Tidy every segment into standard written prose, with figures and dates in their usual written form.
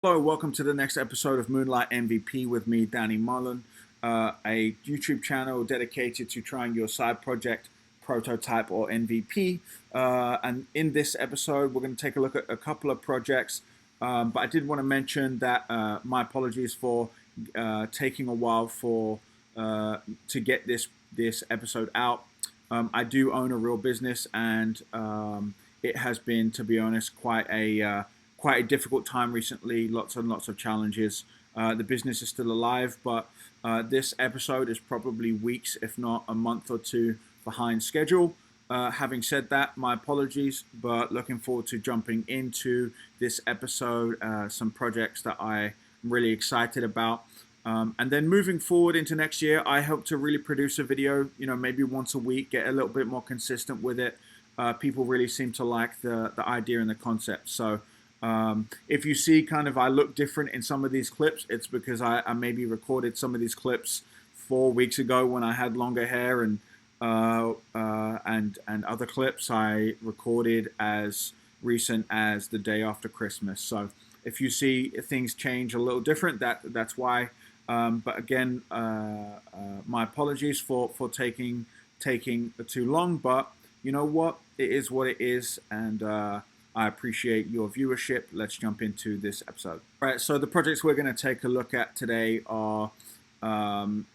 Hello, welcome to the next episode of Moonlight MVP with me, Danny Mullen, a YouTube channel dedicated to trying your side project, prototype, or MVP. And in this episode, we're going to take a look at a couple of projects. But I did want to mention that my apologies for taking a while to get this episode out. I do own a real business, and it has been, to be honest, quite a difficult time recently. Lots and lots of challenges. The business is still alive, but this episode is probably weeks, if not a month or two, behind schedule. Having said that, my apologies, but looking forward to jumping into this episode. Some projects that I'm really excited about. And then moving forward into next year, I hope to really produce a video, maybe once a week, get a little bit more consistent with it. People really seem to like the idea and the concept. So if you see I look different in some of these clips, it's because I maybe recorded some of these clips 4 weeks ago when I had longer hair, and other clips I recorded as recent as the day after Christmas. So if you see things change a little different, that's why. But again, my apologies for taking too long. But you know what? It is what it is, and I appreciate your viewership. Let's jump into this episode. All right, so the projects we're going to take a look at today are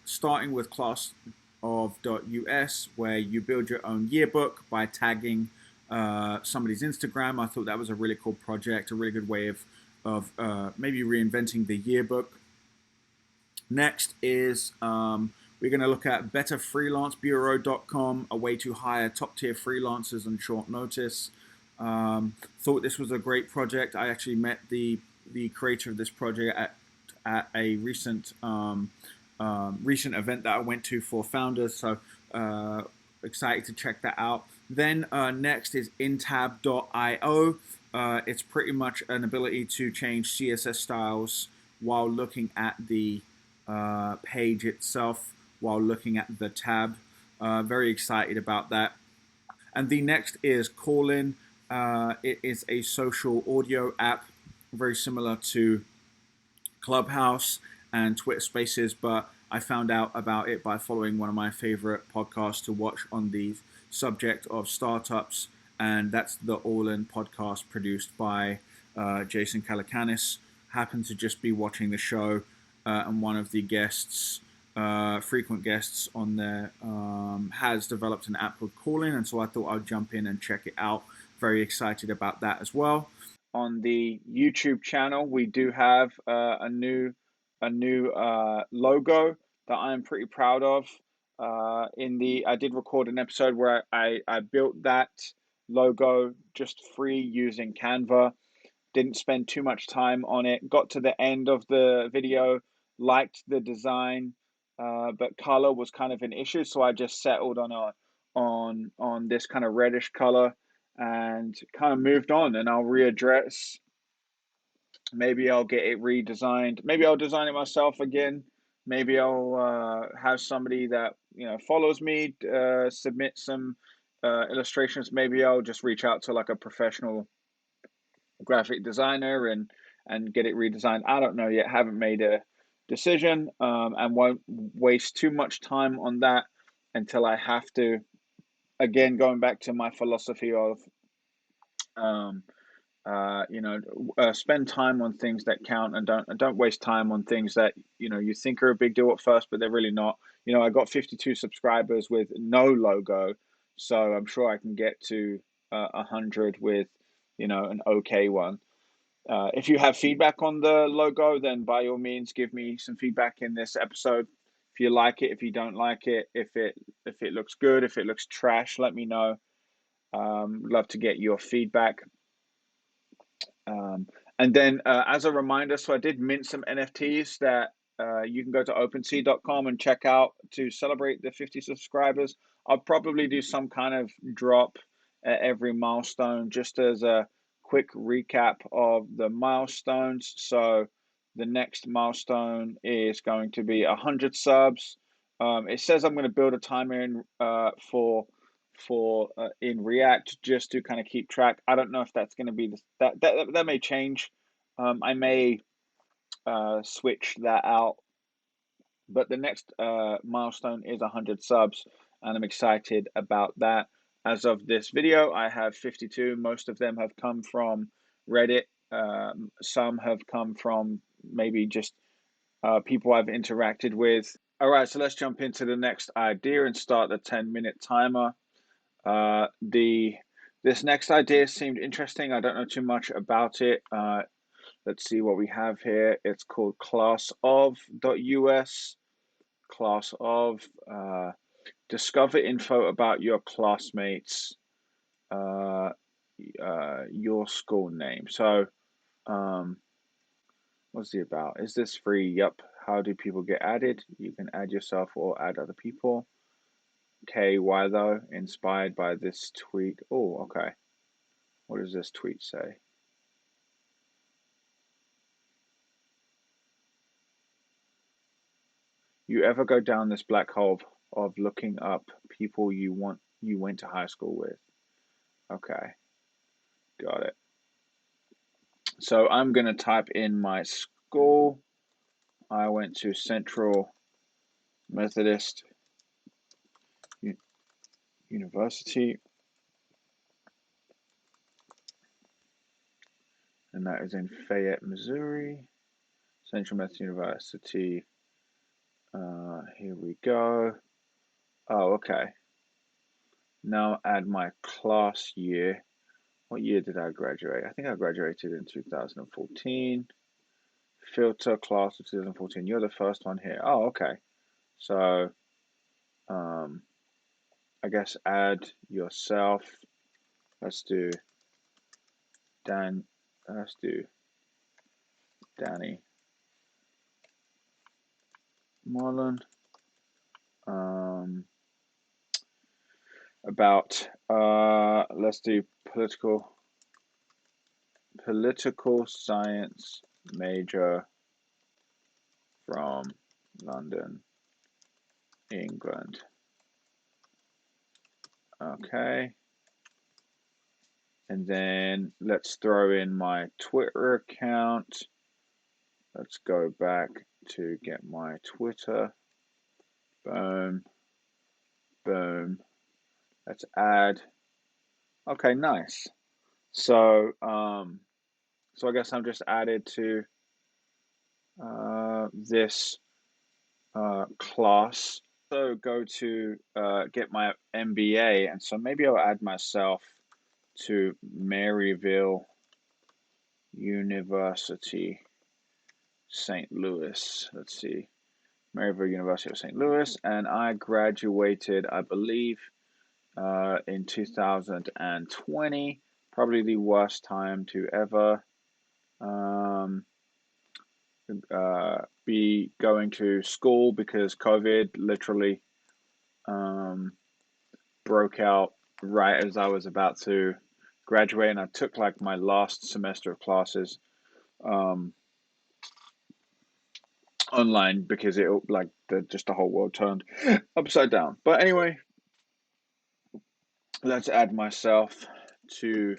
starting with ClassOf.us, where you build your own yearbook by tagging somebody's Instagram. I thought that was a really cool project, a really good way of maybe reinventing the yearbook. Next is we're going to look at BetterFreelanceBureau.com, a way to hire top-tier freelancers on short notice. Thought this was a great project. I actually met the creator of this project at a recent event that I went to for founders. So excited to check that out. Then next is Intab.io. It's pretty much an ability to change CSS styles while looking at the page itself, while looking at the tab. Very excited about that. And the next is Callin. It is a social audio app, very similar to Clubhouse and Twitter Spaces, but I found out about it by following one of my favorite podcasts to watch on the subject of startups, and that's the All In podcast produced by Jason Calacanis. Happened to just be watching the show, and one of the guests, frequent guests on there, has developed an app called Callin, and so I thought I'd jump in and check it out. Very excited about that as well. On the YouTube channel, we do have a new logo that I'm pretty proud of. I did record an episode where I built that logo just free using Canva. Didn't spend too much time on it. Got to the end of the video, liked the design, but color was kind of an issue, so I just settled on this kind of reddish color and kind of moved on. And I'll readdress. Maybe I'll get it redesigned. Maybe I'll design it myself again. Maybe I'll have somebody that follows me submit some illustrations. Maybe I'll just reach out to like a professional graphic designer and get it redesigned. I don't know yet. Haven't made a decision, and won't waste too much time on that until I have to. Again, going back to my philosophy of spend time on things that count, and don't waste time on things that you think are a big deal at first, but they're really not. I got 52 subscribers with no logo, so I'm sure I can get to 100 with an okay one. If you have feedback on the logo, then by all means give me some feedback in this episode. If you like it, if you don't like it, if it looks good, if it looks trash, let me know. Love to get your feedback. And then as a reminder, so I did mint some NFTs that you can go to OpenSea.com and check out to celebrate the 50 subscribers. I'll probably do some kind of drop at every milestone just as a quick recap of the milestones. So the next milestone is going to be 100 subs. It says I'm going to build a timer in in React just to kind of keep track. I don't know if that's going to be that may change. I may switch that out. But the next milestone is 100 subs, and I'm excited about that. As of this video, I have 52. Most of them have come from Reddit. Some have come from maybe just people I've interacted with. All right, so let's jump into the next idea and start the 10-minute timer. This next idea seemed interesting. I don't know too much about it. Let's see what we have here. It's called ClassOf.us. ClassOf. Discover info about your classmates, your school name. So, what's it about? Is this free? Yup. How do people get added? You can add yourself or add other people. Okay, why though? Inspired by this tweet. Oh, okay. What does this tweet say? You ever go down this black hole of looking up people you went to high school with? Okay, got it. So I'm gonna type in my school. I went to Central Methodist University, and that is in Fayette, Missouri. Central Methodist University. Here we go. Oh, okay. Now add my class year. What year did I graduate? I think I graduated in 2014. Filter class of 2014. You're the first one here. Oh, okay. So, I guess add yourself. Let's do Dan. Let's do Danny Marlon. About let's do political science major from London, England. Okay. And then let's throw in my Twitter account. Let's go back to get my Twitter. Boom. Boom. Let's add. Okay, nice. So, so I guess I'm just added to this class. So go to get my MBA, and so maybe I'll add myself to Maryville University, St. Louis. Let's see, Maryville University of St. Louis, and I graduated, I believe, in 2020. Probably the worst time to ever be going to school because COVID literally broke out right as I was about to graduate, and I took like my last semester of classes online because it like just the whole world turned upside down. But anyway, let's add myself to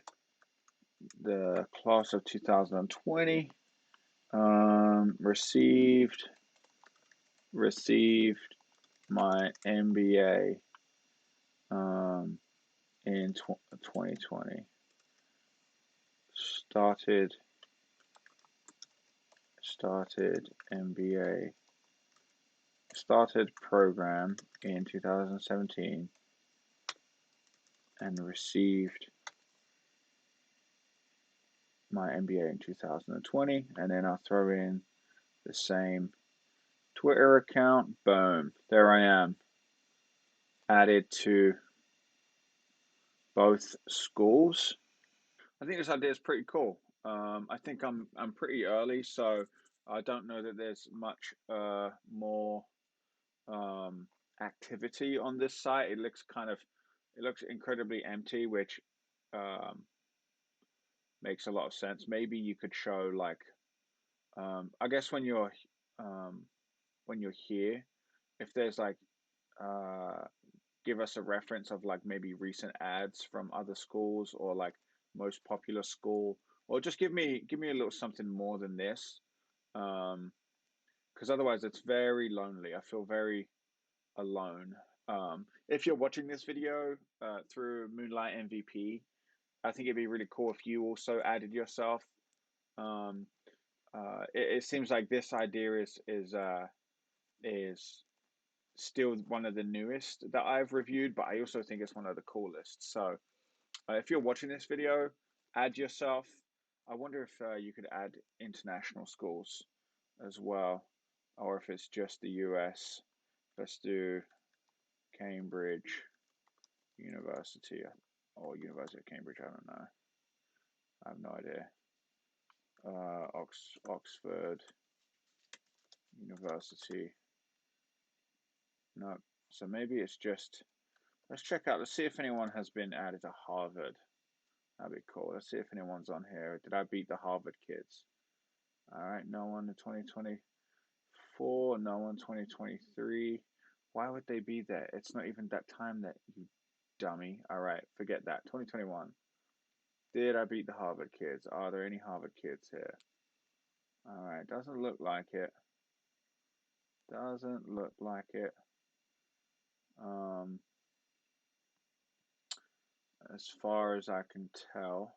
the class of 2020. Received my MBA in 2020. Started MBA. Started program in 2017 and received my MBA in 2020. And then I'll throw in the same Twitter account. Boom. There I am. Added to both schools. I think this idea is pretty cool. I think I'm pretty early, so I don't know that there's much more activity on this site. It looks incredibly empty, which um, makes a lot of sense. Maybe you could show like I guess um, when you're here, if there's like uh, give us a reference of like maybe recent ads from other schools or like most popular school, or just give me a little something more than this. Because otherwise it's very lonely. I feel very alone. If you're watching this video through Moonlight MVP, I think it'd be really cool if you also added yourself. Um, it seems like this idea is still one of the newest that I've reviewed, but I also think it's one of the coolest. So if you're watching this video, add yourself. I wonder if you could add international schools as well, or if it's just the US. Let's do Cambridge University or University of Cambridge. I don't know. I have no idea. Oxford University. No. So maybe it's just. Let's check out. Let's see if anyone has been added to Harvard. That'd be cool. Let's see if anyone's on here. Did I beat the Harvard kids? All right. No one in 2024. No one 2023. Why would they be there? It's not even that time that you dummy. All right. Forget that. 2021. Did I beat the Harvard kids? Are there any Harvard kids here? All right. Doesn't look like it. Doesn't look like it. As far as I can tell.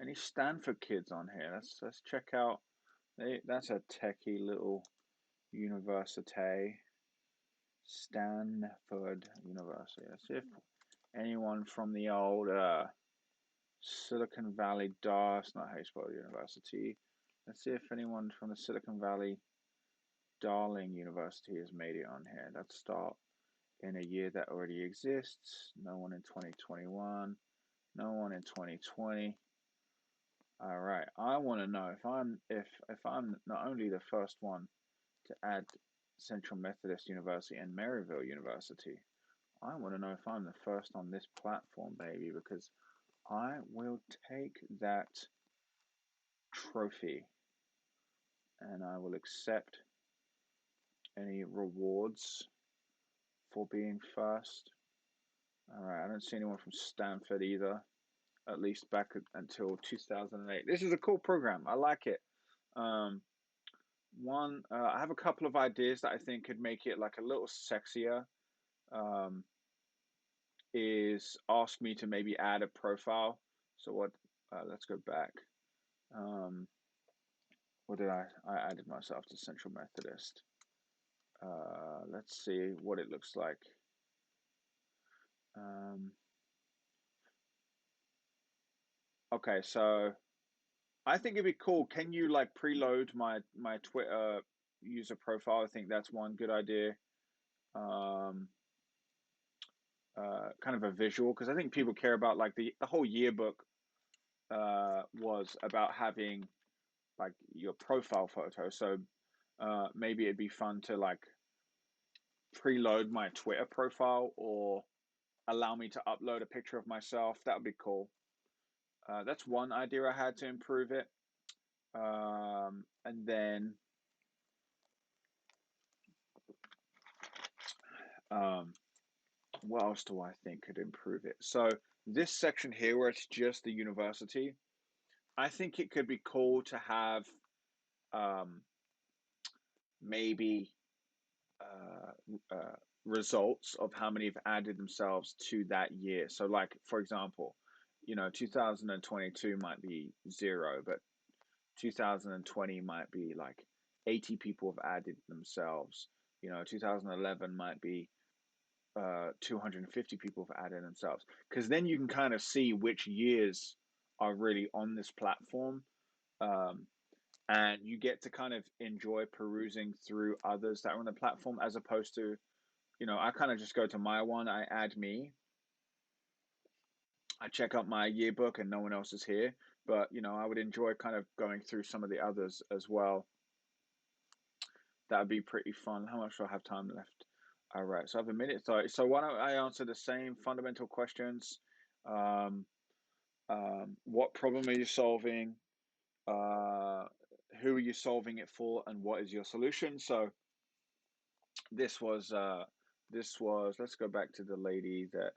Any Stanford kids on here? Let's check out. That's a techie little university. Stanford University. Let's see if anyone from the old Silicon Valley it's not how you spell University. Let's see if anyone from the Silicon Valley Darling University has made it on here. Let's start in a year that already exists. No one in 2021. No one in 2020. All right. I want to know if I'm not only the first one to add Central Methodist University and Maryville University, I want to know if I'm the first on this platform, baby, because I will take that trophy and I will accept any rewards for being first. All right. I don't see anyone from Stanford either, at least back until 2008. This is a cool program. I like it. Um, I have a couple of ideas that I think could make it like a little sexier. Um, is ask me to maybe add a profile. So what? Let's go back. Um, what did I added myself to Central Methodist. Let's see what it looks like. Okay, so I think it'd be cool. Can you like preload my Twitter user profile? I think that's one good idea. Um, kind of a visual because I think people care about like the whole yearbook was about having like your profile photo. So maybe it'd be fun to like preload my Twitter profile or allow me to upload a picture of myself. That would be cool. That's one idea I had to improve it. And then um, what else do I think could improve it? So this section here where it's just the university, I think it could be cool to have um, maybe uh, uh, results of how many have added themselves to that year. So, like for example, 2022 might be zero, but 2020 might be like 80 people have added themselves. 2011 might be 250 people have added themselves. Because then you can kind of see which years are really on this platform. Um, and you get to kind of enjoy perusing through others that are on the platform as opposed to, I kind of just go to my one, I add me, I check out my yearbook and no one else is here. But, I would enjoy kind of going through some of the others as well. That would be pretty fun. How much do I have time left? All right, so I have a minute. So why don't I answer the same fundamental questions? Um, what problem are you solving? Uh, who are you solving it for, and what is your solution? So this was let's go back to the lady that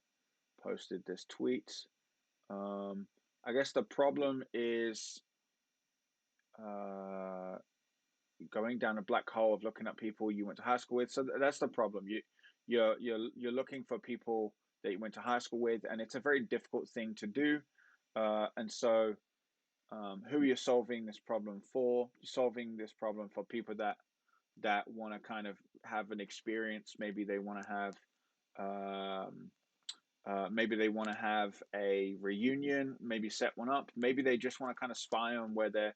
posted this tweet. I guess the problem is going down a black hole of looking at people you went to high school with. So that's the problem. You're looking for people that you went to high school with, and it's a very difficult thing to do. And so, who you're solving this problem for? You're solving this problem for people that want to kind of have an experience. Maybe they want to have maybe they want to have a reunion, maybe set one up. Maybe they just want to kind of spy on where their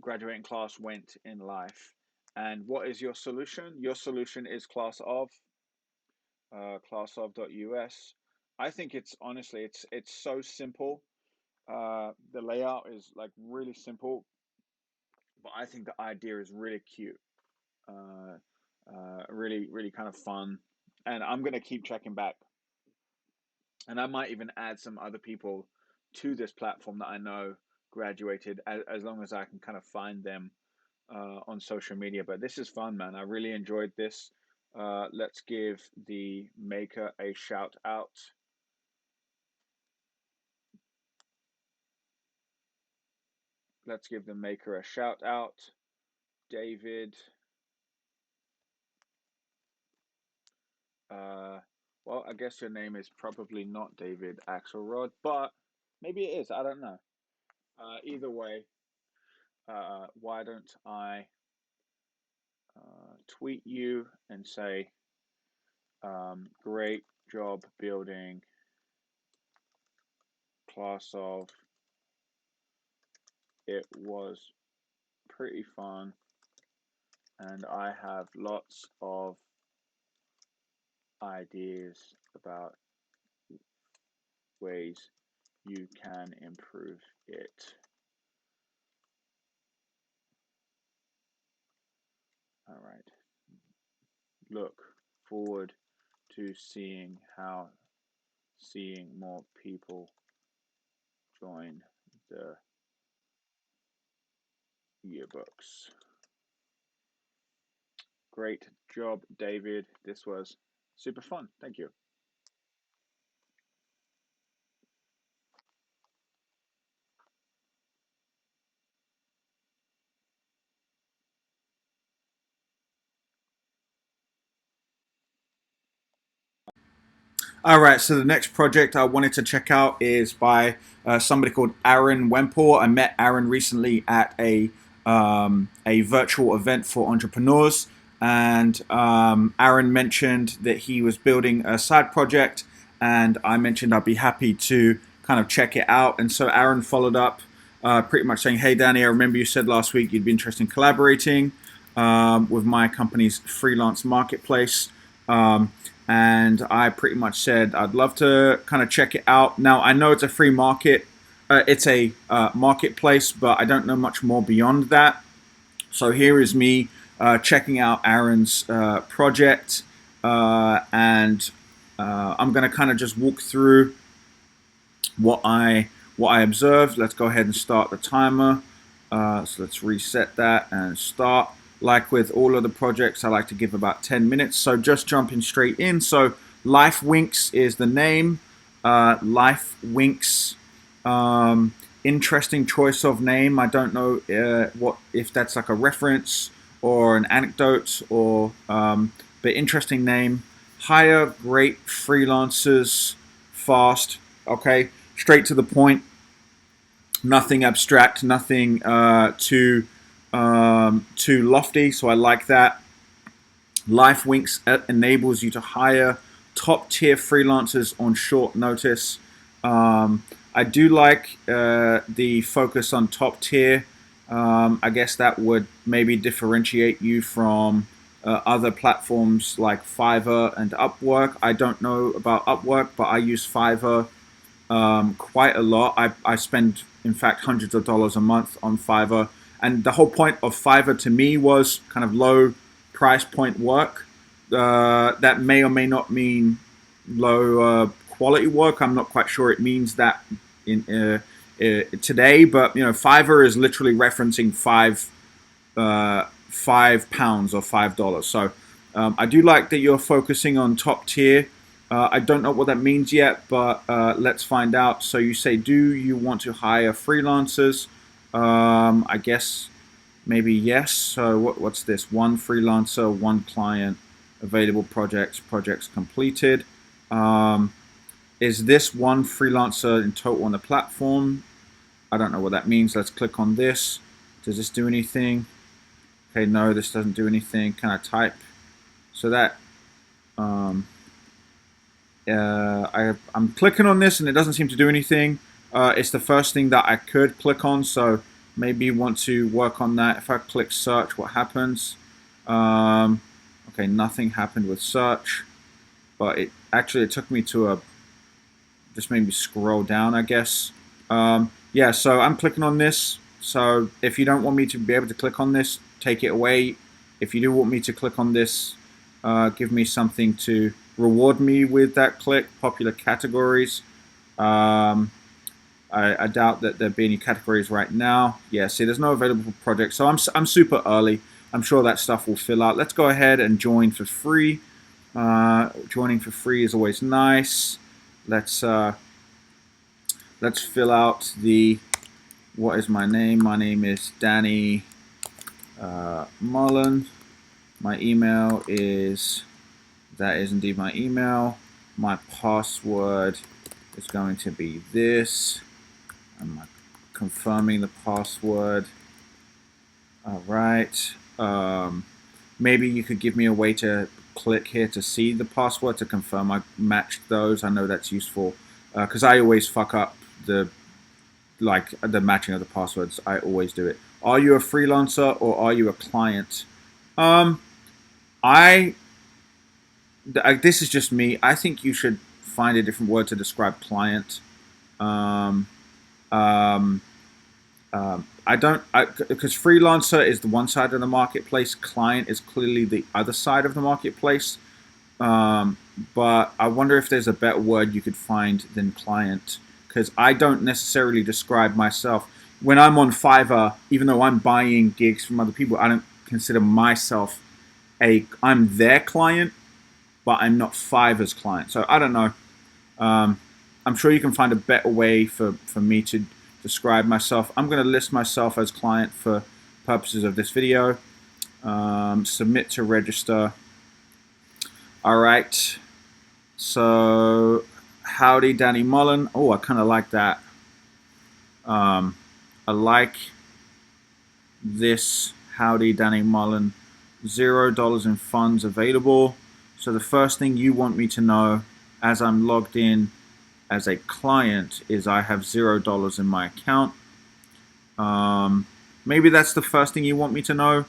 graduating class went in life. And what is your solution? Your solution is ClassOf, ClassOf.us. I think it's honestly, it's so simple. The layout is like really simple, but I think the idea is really cute. Really kind of fun. And I'm gonna keep checking back, and I might even add some other people to this platform that I know graduated, as long as I can kind of find them on social media. But this is fun, man. I really enjoyed this. Let's give the maker a shout out. Let's give the maker a shout out. David. Well, I guess your name is probably not David Axelrod, but maybe it is. I don't know. Either way, why don't I tweet you and say, great job building ClassOf. It was pretty fun, and I have lots of ideas about ways you can improve it. All right. Look forward to seeing more people join the yearbooks. Great job, David. This was super fun. Thank you. All right, so the next project I wanted to check out is by somebody called Aaron Wenpour. I met Aaron recently at a virtual event for entrepreneurs, and Aaron mentioned that he was building a side project, and I mentioned I'd be happy to kind of check it out. And so Aaron followed up, pretty much saying, "Hey Danny, I remember you said last week you'd be interested in collaborating with my company's freelance marketplace." And I pretty much said I'd love to kind of check it out. Now, I know it's a free market. It's a marketplace, but I don't know much more beyond that. So here is me checking out Aaron's project, and I'm going to kind of just walk through what I observed. Let's go ahead and start the timer. So let's reset that and start. Like with all of the projects, I like to give about 10 minutes. So just jumping straight in. So Life Winks is the name. Life Winks. Interesting choice of name. I don't know if that's like a reference or an anecdote, or but interesting name. Hire great freelancers fast. Okay, straight to the point. Nothing abstract. Nothing too lofty, so I like that. Life Winks enables you to hire top tier freelancers on short notice. I do like the focus on top tier. I guess that would maybe differentiate you from other platforms like Fiverr and Upwork. I don't know about Upwork, but I use Fiverr quite a lot. I spend, in fact, hundreds of dollars a month on Fiverr. And the whole point of Fiverr to me was kind of low price point work. That may or may not mean low quality work. I'm not quite sure it means that in today, but you know, Fiverr is literally referencing £5 or $5. So I do like that you're focusing on top tier. I don't know what that means yet, but let's find out. So you say, do you want to hire freelancers? I guess maybe yes. So what's this? One freelancer, one client, available projects completed. Is this one freelancer in total on the platform? I don't know what that means. Let's click on this. Does this do anything? Okay, no, this doesn't do anything. Can I type? So that I'm clicking on this and it doesn't seem to do anything. It's the first thing that I could click on, so maybe you want to work on that. If I click search, what happens? Okay, nothing happened with search, but it took me to a, just made me scroll down, I guess. Yeah, so I'm clicking on this. So if you don't want me to be able to click on this, take it away. If you do want me to click on this, give me something to reward me with that click. Popular categories. I doubt that there'd be any categories right now. Yeah, see, there's no available projects, so I'm super early. I'm sure that stuff will fill out. Let's go ahead and join for free. Joining for free is always nice. Let's fill out the, what is my name? My name is Danny Mullen. My email is, that is indeed my email. My password is going to be this. I'm confirming the password. All right. Maybe you could give me a way to click here to see the password to confirm I matched those. I know that's useful because I always fuck up the matching of the passwords. I always do it. Are you a freelancer or are you a client? This is just me. I think you should find a different word to describe client. Because freelancer is the one side of the marketplace, client is clearly the other side of the marketplace. But I wonder if there's a better word you could find than client, because I don't necessarily describe myself. When I'm on Fiverr, even though I'm buying gigs from other people, I don't consider myself I'm their client, but I'm not Fiverr's client. So I don't know. I'm sure you can find a better way for me to describe myself. I'm going to list myself as client for purposes of this video. Submit to register. All right. So, howdy, Danny Mullen. Oh, I kind of like that. I like this. Howdy, Danny Mullen. $0 in funds available. So the first thing you want me to know as I'm logged in as a client is I have $0 in my account. Maybe that's the first thing you want me to know.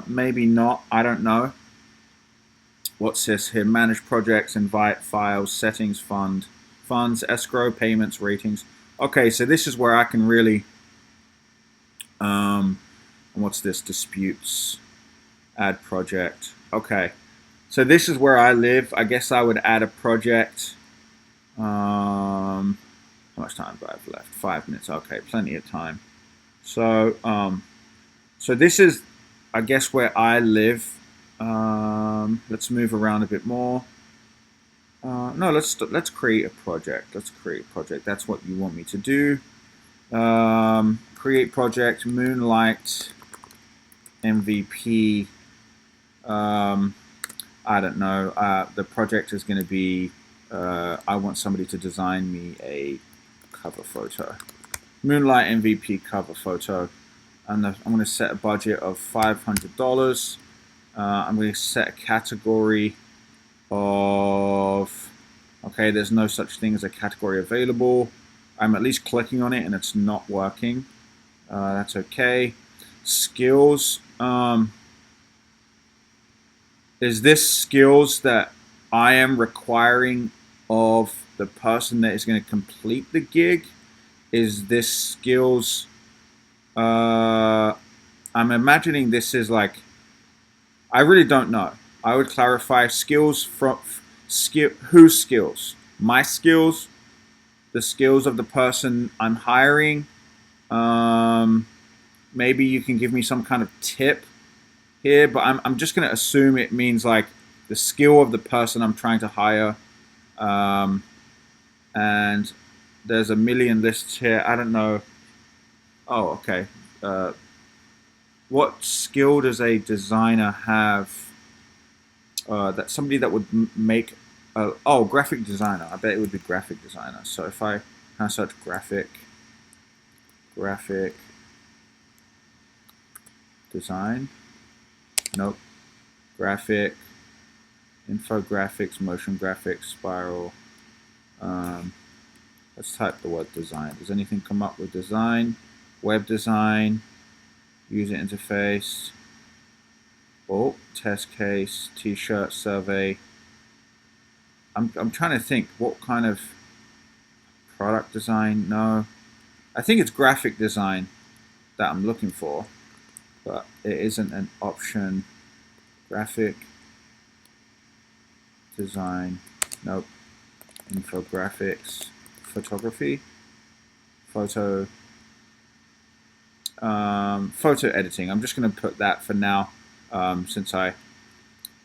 Maybe not. I don't know. What's this here? Manage projects, invite files, settings, funds, escrow, payments, ratings. Okay, so this is where I can really. What's this? Disputes. Add project. Okay. So this is where I live. I guess I would add a project. How much time do I have left? 5 minutes. Okay, plenty of time. So, so this is, I guess, where I live. Let's move around a bit more. No, let's create a project. Let's create a project. That's what you want me to do. Create project. Moonlight MVP. I don't know. The project is going to be. I want somebody to design me a cover photo. Moonlight MVP cover photo. And I'm going to set a budget of $500. I'm going to set a category of. Okay, there's no such thing as a category available. I'm at least clicking on it and it's not working. That's okay. Skills. Is this skills that I am requiring of the person that is going to complete the gig? Is this skills? I'm imagining this is like. I really don't know. I would clarify skills from whose skills? My skills, the skills of the person I'm hiring. Maybe you can give me some kind of tip here, but I'm just going to assume it means like the skill of the person I'm trying to hire. And there's a million lists here. I don't know. Oh, okay. what skill does a designer have that somebody that would make oh, graphic designer. I bet it would be graphic designer. So if I search graphic design, nope, graphic, infographics, motion graphics, spiral. Let's type the word design. Does anything come up with design? Web design, user interface, oh, test case, t-shirt survey. I'm trying to think what kind of product design. No, I think it's graphic design that I'm looking for, but it isn't an option. Graphic design, nope. Infographics, photography, photo editing. I'm just going to put that for now, since I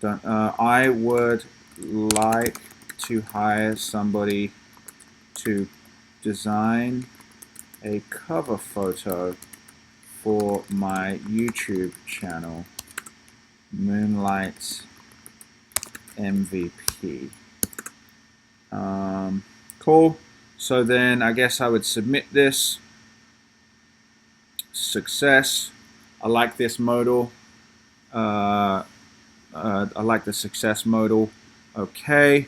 don't. I would like to hire somebody to design a cover photo for my YouTube channel, Moonlight MVP. Cool. So then I guess I would submit this. Success. I like this modal. I like the success modal. Okay.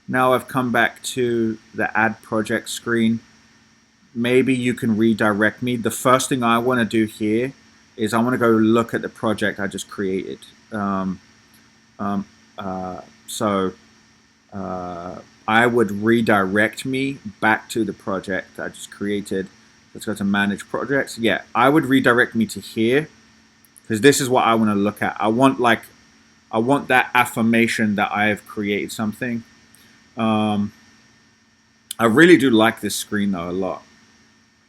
Now I've come back to the add project screen. Maybe you can redirect me. The first thing I want to do here is I want to go look at the project I just created. I would redirect me back to the project I just created. Let's go to manage projects. Yeah, I would redirect me to here because this is what I want to look at. I want that affirmation that I have created something. I really do like this screen though a lot.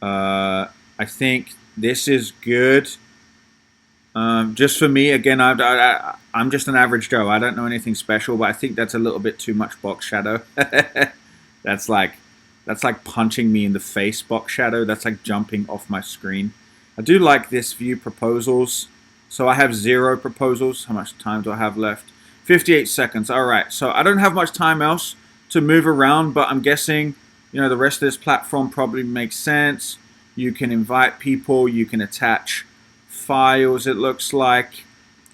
I think this is good. Just for me, again, I'm just an average Joe. I don't know anything special, but I think that's a little bit too much box shadow. That's like punching me in the face, box shadow. That's like jumping off my screen. I do like this view proposals. So I have 0 proposals. How much time do I have left? 58 seconds. All right. So I don't have much time else to move around, but I'm guessing, the rest of this platform probably makes sense. You can invite people. You can attach files, it looks like.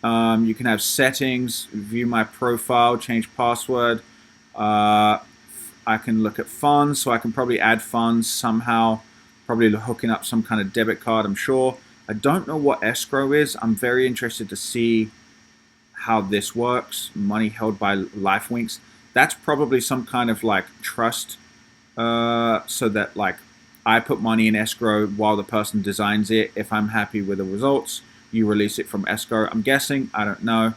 You can have settings, view my profile, change password. I can look at funds, so I can probably add funds somehow, probably hooking up some kind of debit card, I'm sure. I don't know what escrow is. I'm very interested to see how this works. Money held by LifeWinks. That's probably some kind of like trust, so that like I put money in escrow while the person designs it. If I'm happy with the results, you release it from escrow. I'm guessing. I don't know.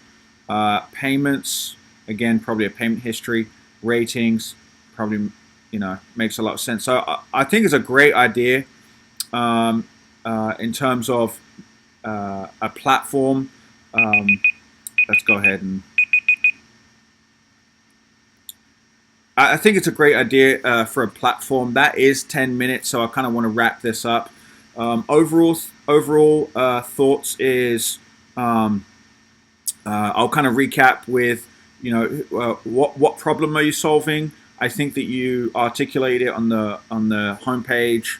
Payments, again, probably a payment history. Ratings, probably, makes a lot of sense. So I think it's a great idea in terms of a platform. Let's go ahead and... I think it's a great idea for a platform. That is 10 minutes, so I kind of want to wrap this up. Overall thoughts is I'll kind of recap with what problem are you solving. I think that you articulate it on the homepage.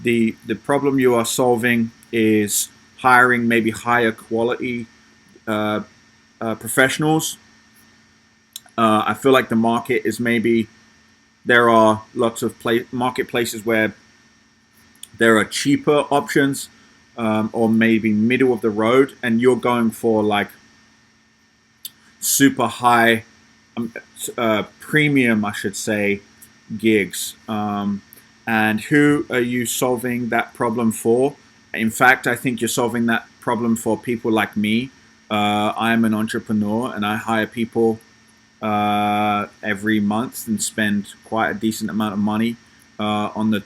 The problem you are solving is hiring maybe higher quality professionals. I feel like the market is maybe there are lots of marketplaces where there are cheaper options or maybe middle of the road, and you're going for like super high premium, I should say, gigs. And who are you solving that problem for? In fact, I think you're solving that problem for people like me. I am an entrepreneur and I hire people every month and spend quite a decent amount of money on the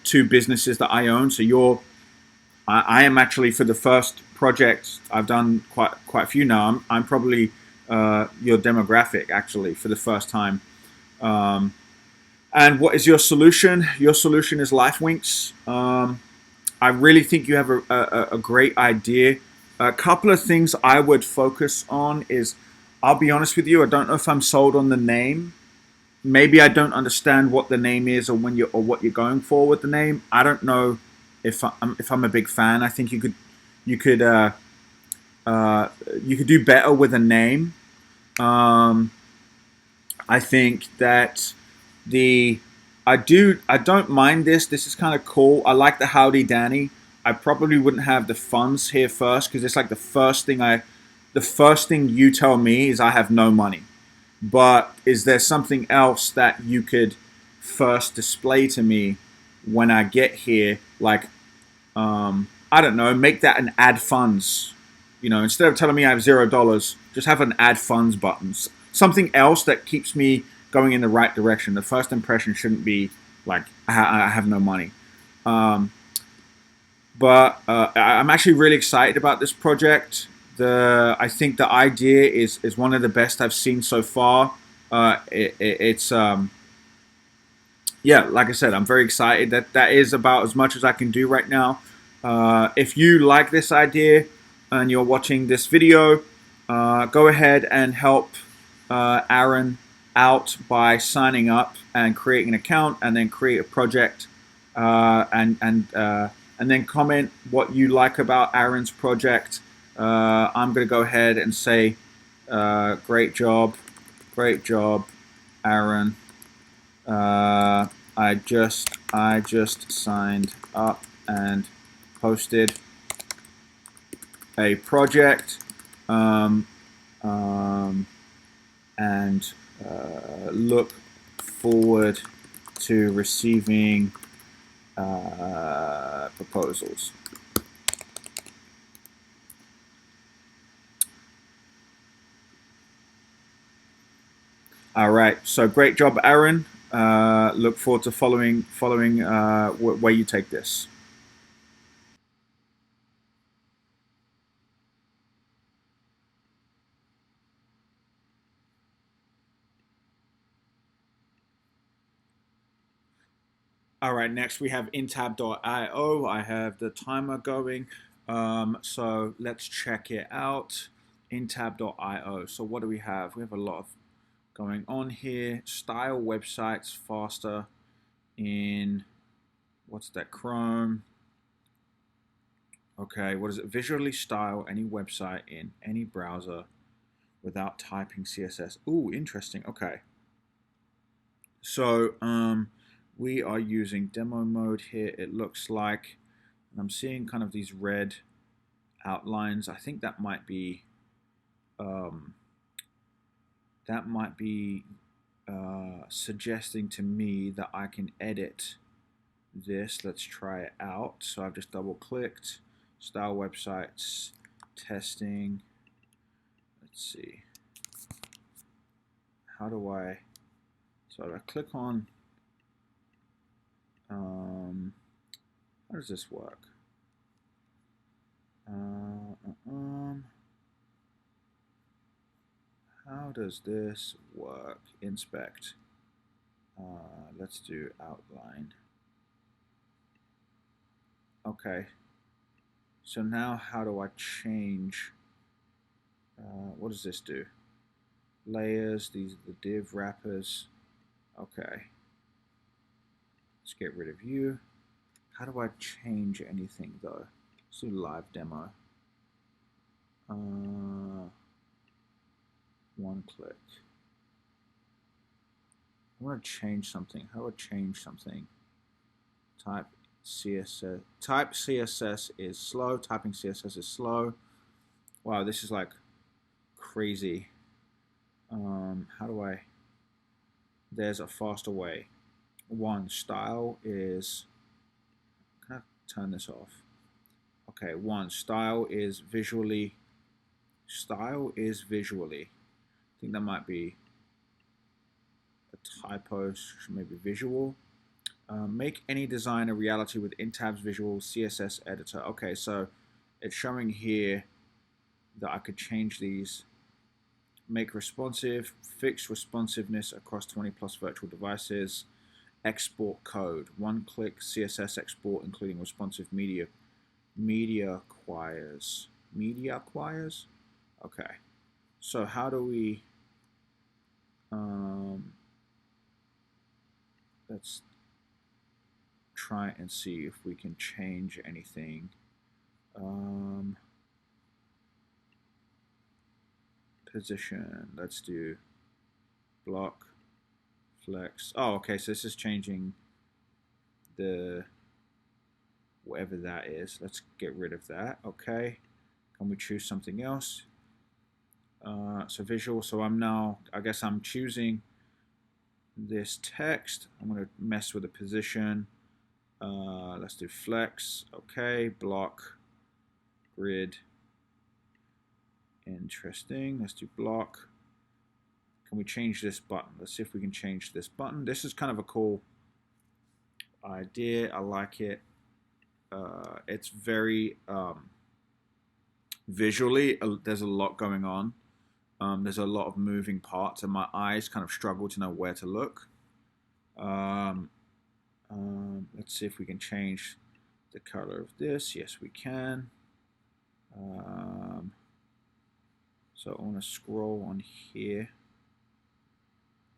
2 businesses that I own. So I am actually, for the first project, I've done quite a few now. I'm probably your demographic actually for the first time. And what is your solution? Your solution is LifeWinks. I really think you have a great idea. A couple of things I would focus on is, I'll be honest with you, I don't know if I'm sold on the name. Maybe I don't understand what the name is, or what you're going for with the name. I don't know if I'm a big fan. I think you could uh, you could do better with a name. Um, I think that the I don't mind this. This is kind of cool. I like the Howdy Danny. I probably wouldn't have the funds here first, because it's like the first thing you tell me is I have no money. But is there something else that you could first display to me when I get here? Like, I don't know, make that an add funds. Instead of telling me I have $0, just have an add funds button. Something else that keeps me going in the right direction. The first impression shouldn't be like I have no money. Um, but I'm actually really excited about this project. I think the idea is one of the best I've seen so far. It's yeah, like I said, I'm very excited. That is about as much as I can do right now. If you like this idea and you're watching this video, go ahead and help Aaron out by signing up and creating an account, and then create a project, and then comment what you like about Aaron's project. I'm going to go ahead and say, great job, Aaron. I just signed up and posted a project, um, um, and look forward to receiving proposals. All right. So great job, Aaron. Look forward to following where you take this. All right. Next, we have Intab.io. I have the timer going. So let's check it out. Intab.io. So what do we have? We have a lot of going on here. Style websites faster in, what's that, Chrome. Okay, what is it? Visually style any website in any browser without typing CSS. Ooh, interesting. Okay. So we are using demo mode here, it looks like. And I'm seeing kind of these red outlines. I think um, that might be suggesting to me that I can edit this. Let's try it out. So I've just double clicked. Style websites, testing. Let's see. How do I? So if I click on, how does this work? How does this work? Inspect. Let's do outline. Okay. So now how do I change? What does this do? Layers, these are the div wrappers. Okay. Let's get rid of you. How do I change anything though? Let's do live demo. One click. I want to change something. How do I change something? Type CSS. Type CSS is slow. Typing CSS is slow. Wow, this is like crazy. How do I? There's a faster way. One, style is. Can I turn this off? Okay, one, style is visually. Style is visually. I think that might be a typo. Maybe visual. Make any design a reality with Intab's visual CSS editor. Okay, so it's showing here that I could change these. Make responsive, fix responsiveness across 20 plus virtual devices, export code. One-click CSS export, including responsive media quires. Media quires? Okay. So how do we... let's try and see if we can change anything. Position. Let's do block, flex. Oh, okay. So this is changing the whatever that is. Let's get rid of that. Okay. Can we choose something else? So visual. So I guess I'm choosing this text. I'm going to mess with the position. Let's do flex. Okay. Block, grid. Interesting. Let's do block. Can we change this button? Let's see if we can change this button. This is kind of a cool idea. I like it. It's very visually, there's a lot going on. There's a lot of moving parts, and my eyes kind of struggle to know where to look. Let's see if we can change the color of this. Yes, we can. So I want to scroll on here.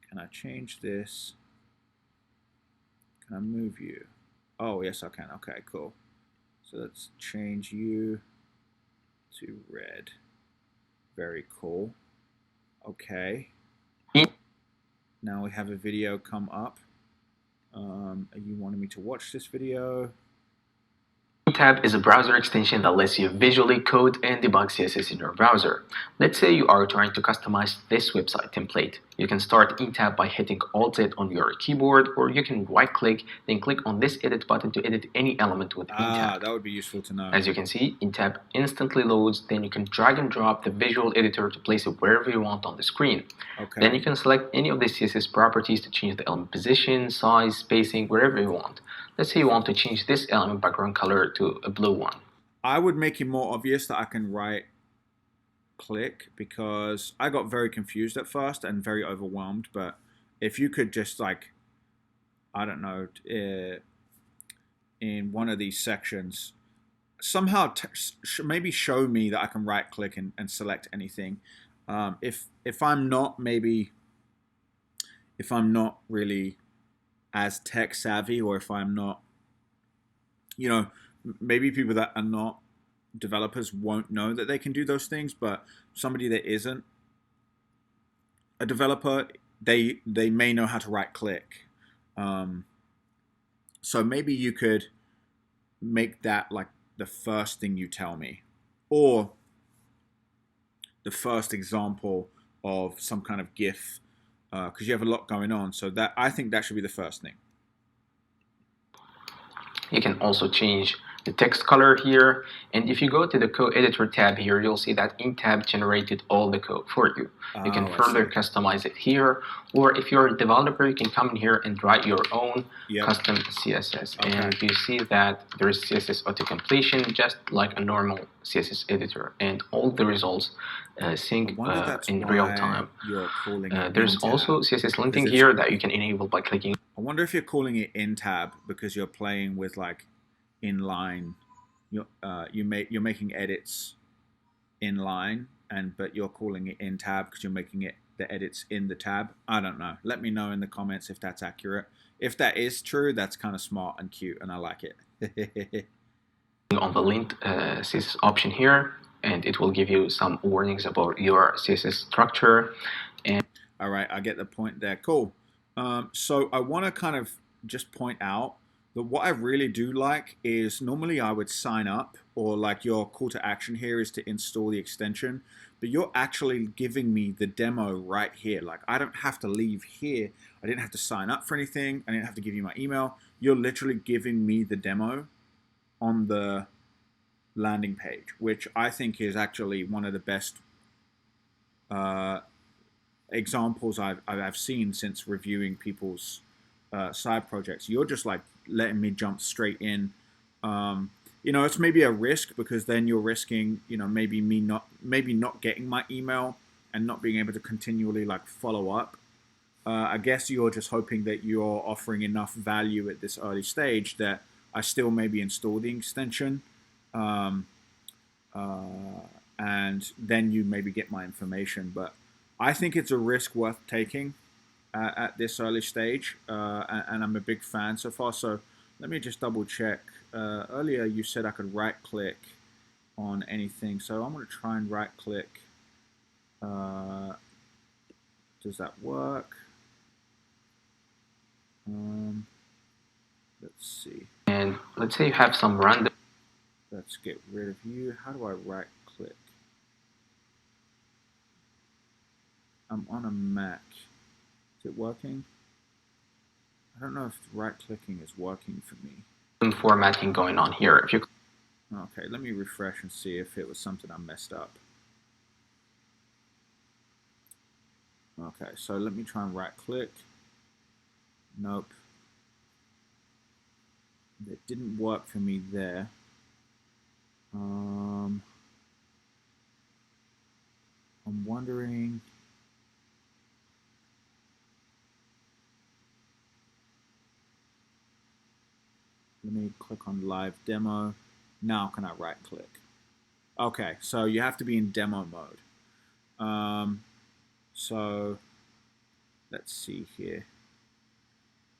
Can I change this? Can I move you? Oh, yes, I can. Okay, cool. So let's change you to red. Very cool. Okay. Now we have a video come up. Are you wanting me to watch this video? Intab is a browser extension that lets you visually code and debug CSS in your browser. Let's say you are trying to customize this website template. You can start Intab by hitting Alt-Z on your keyboard, or you can right-click, then click on this edit button to edit any element with Intab. That would be useful to know. As you can see, Intab instantly loads, then you can drag and drop the visual editor to place it wherever you want on the screen. Okay. Then you can select any of the CSS properties to change the element position, size, spacing, wherever you want. Let's say you want to change this element background color to a blue one. I would make it more obvious that I can right click, because I got very confused at first and very overwhelmed. But if you could just, like, I don't know, in one of these sections, somehow maybe show me that I can right click and select anything. If I'm not really as tech savvy, or if I'm not, maybe people that are not developers won't know that they can do those things, but somebody that isn't a developer, they may know how to right click. So maybe you could make that like the first thing you tell me, or the first example of some kind of GIF, because you have a lot going on. So that, I think that should be the first thing. You can also change the text color here, and if you go to the code editor tab here, you'll see that Intab generated all the code for you. You can further customize it here, or if you're a developer, you can come in here and write your own custom CSS. Okay. And you see that there is CSS auto-completion, just like a normal CSS editor, and all the results sync in real time. There's also CSS linting here that you can enable by clicking. I wonder if you're calling it Intab because you're playing with like inline. You're making edits inline, but you're calling it Intab because you're making the edits in the tab. I don't know. Let me know in the comments if that's accurate. If that is true, that's kind of smart and cute, and I like it. On the linked CSS option here, and it will give you some warnings about your CSS structure. And all right, I get the point there. Cool. So I want to kind of just point out that what I really do like is, normally I would sign up, or like your call to action here is to install the extension, but you're actually giving me the demo right here. Like, I don't have to leave here. I didn't have to sign up for anything. I didn't have to give you my email. You're literally giving me the demo on the landing page, which I think is actually one of the best examples I've seen since reviewing people's side projects. You're just like letting me jump straight in. It's maybe a risk, because then you're risking, maybe not getting my email and not being able to continually like follow up. I guess you're just hoping that you're offering enough value at this early stage that I still maybe install the extension, um, and then you maybe get my information. But I think it's a risk worth taking at this early stage, and I'm a big fan so far. So let me just double check. Earlier you said I could right click on anything, so I'm going to try and right click. Does that work? Let's see. And let's say you have some random. Let's get rid of you. How do I right click? I'm on a Mac. Is it working? I don't know if right clicking is working for me. Formatting going on here. If you Okay, let me refresh and see if it was something I messed up. Okay, so let me try and right click. Nope. It didn't work for me there. I'm wondering. Let me click on live demo. Now can I right click? Okay, so you have to be in demo mode. So let's see here.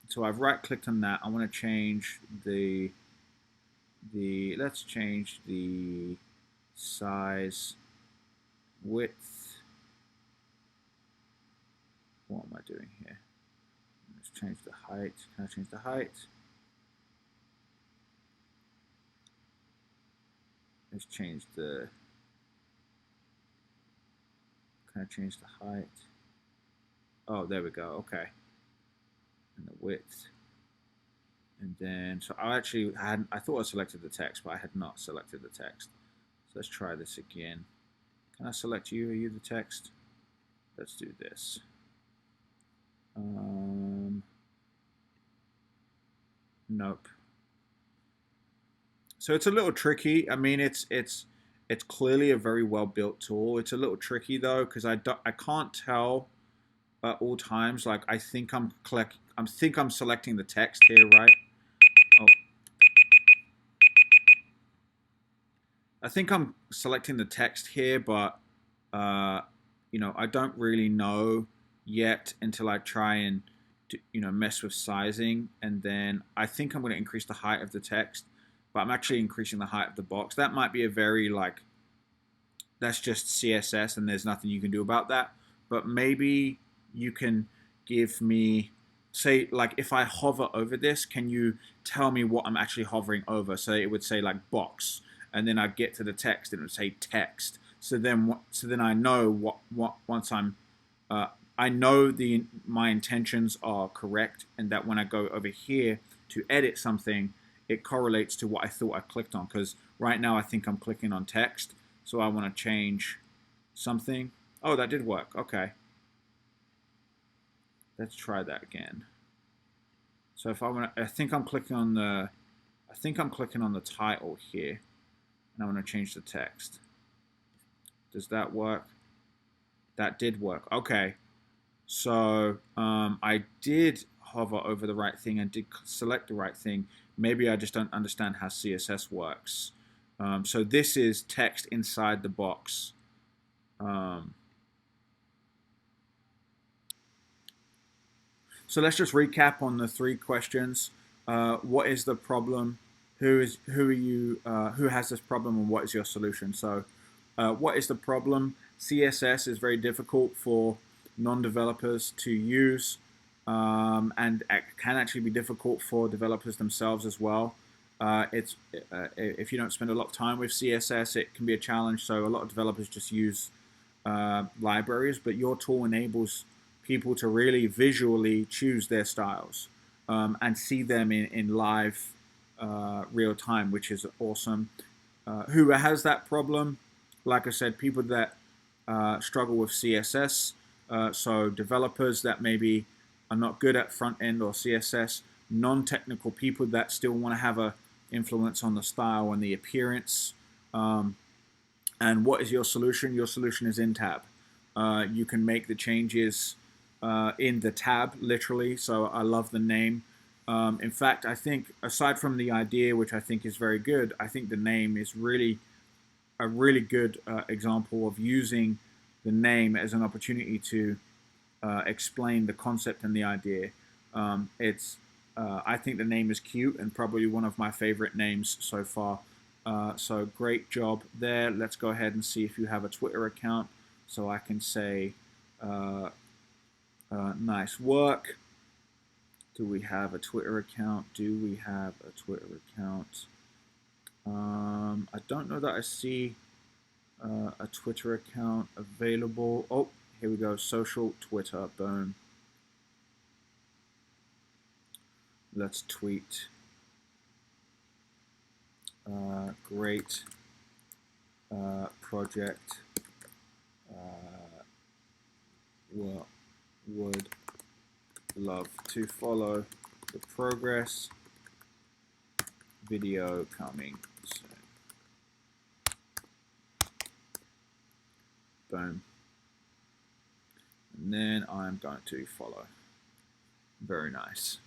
So I've right clicked on that. I want to change let's change the size, width. What am I doing here? Let's change the height. Can I change the height? Let's change the. Can I change the height? Oh, there we go. Okay. And the width. And then, so I actually had, I thought I selected the text, but I had not selected the text. So let's try this again. Can I select you? Are you the text? Let's do this. Nope. So it's a little tricky. I mean, it's clearly a very well built tool. It's a little tricky though, because I can't tell at all times. Like I think I'm selecting the text here, right? Oh, I think I'm selecting the text here, but you know, I don't really know yet until I try and mess with sizing, and then I think I'm going to increase the height of the text, but I'm actually increasing the height of the box. That might be a very that's just CSS and there's nothing you can do about that. But maybe you can give me, say, like if I hover over this, can you tell me what I'm actually hovering over? So it would say like box, and then I'd get to the text and it would say text. So then I know what once I'm I know my intentions are correct, and that when I go over here to edit something, it correlates to what I thought I clicked on. Because right now I think I'm clicking on text, so I want to change something. Oh, that did work. Okay. Let's try that again. So if I think I'm clicking on the title here, and I want to change the text. Does that work? That did work. Okay. So I did hover over the right thing and did select the right thing. Maybe I just don't understand how CSS works. So this is text inside the box. So let's just recap on the 3 questions. What is the problem? Who are you? Who has this problem, and what is your solution? So, what is the problem? CSS is very difficult for non-developers to use, and it can actually be difficult for developers themselves as well. If you don't spend a lot of time with CSS, it can be a challenge. So a lot of developers just use libraries, but your tool enables people to really visually choose their styles and see them in live real time, which is awesome. Who has that problem? Like I said, people that struggle with CSS, so developers that maybe are not good at front end or CSS, non-technical people that still want to have a influence on the style and the appearance. And what is your solution? Your solution is Intab. You can make the changes in the tab, literally. So I love the name. In fact, I think aside from the idea, which I think is very good, I think the name is really a really good example of using the name as an opportunity to explain the concept and the idea. I think the name is cute and probably one of my favorite names so far. So great job there. Let's go ahead and see if you have a Twitter account. So I can say, nice work. Do we have a Twitter account? Do we have a Twitter account? I don't know that I see a Twitter account available. Oh, here we go. Social Twitter. Boom. Let's tweet. Great project. Would love to follow the progress. Video coming soon. Boom. And then I'm going to follow. Very nice.